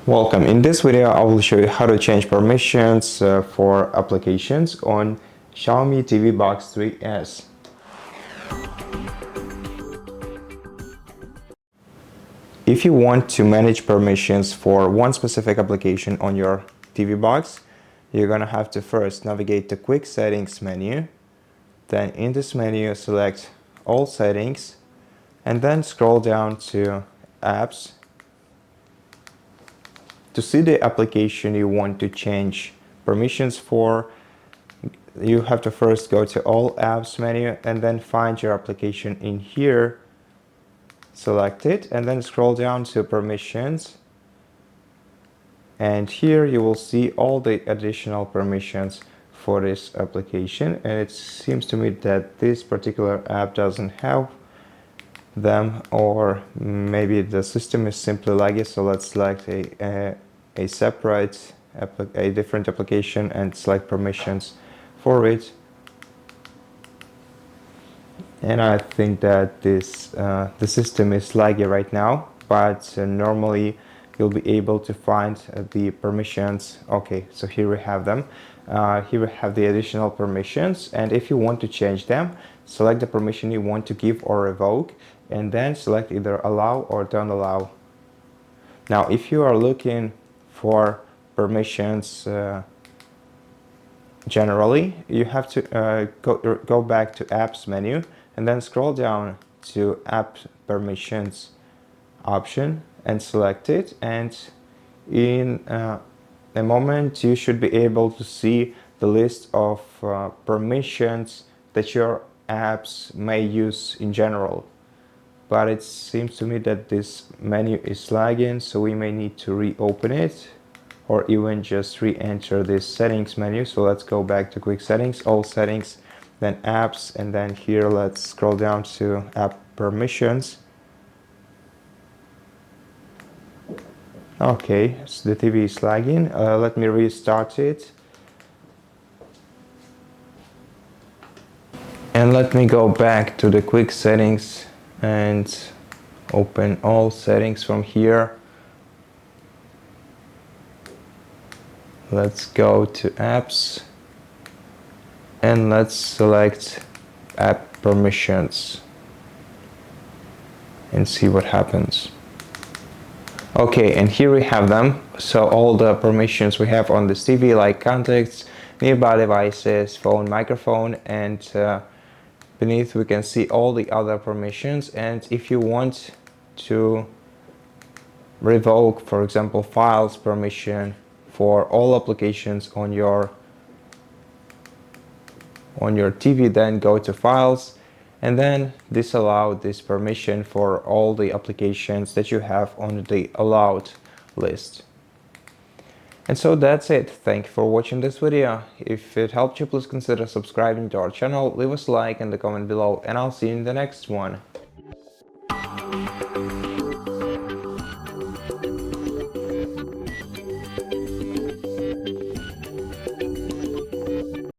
Welcome. In this video, I will show you how to change permissions for applications on XIAOMI TV Box 3S. If you want to manage permissions for one specific application on your TV box, you're going to have to first navigate to Quick Settings menu. Then in this menu, select All Settings and then scroll down to Apps. To see the application you want to change permissions for, you have to first go to All Apps menu and then find your application in here. Select it and then scroll down to Permissions. And here you will see all the additional permissions for this application. And it seems to me that this particular app doesn't have them, or maybe the system is simply laggy. So let's select a different application and select permissions for it. And I think that the system is laggy right now, but normally you'll be able to find the permissions. Okay, so here we have them. Here we have the additional permissions, and if you want to change them, select the permission you want to give or revoke, and then select either allow or don't allow. Now, if you are looking for permissions generally, you have to go back to Apps menu and then scroll down to App Permissions option and select it, and in a moment you should be able to see the list of permissions that your apps may use in general. But it seems to me that this menu is lagging, so we may need to reopen it or even just re-enter this settings menu. So let's go back to Quick Settings, All Settings, then Apps, and then here let's scroll down to App Permissions. Okay, so the TV is lagging. Let me restart it. And let me go back to the Quick Settings and open all settings from here. Let's go to Apps and let's select App Permissions and see what happens. Okay, and here we have them. So all the permissions we have on this TV, like contacts, nearby devices, phone, microphone, and beneath we can see all the other permissions. And if you want to revoke, for example, files permission for all applications on your TV, then go to Files and then disallow this permission for all the applications that you have on the allowed list. And so that's it. Thank you for watching this video. If it helped you, please consider subscribing to our channel, leave us a like and a comment below, and I'll see you in the next one.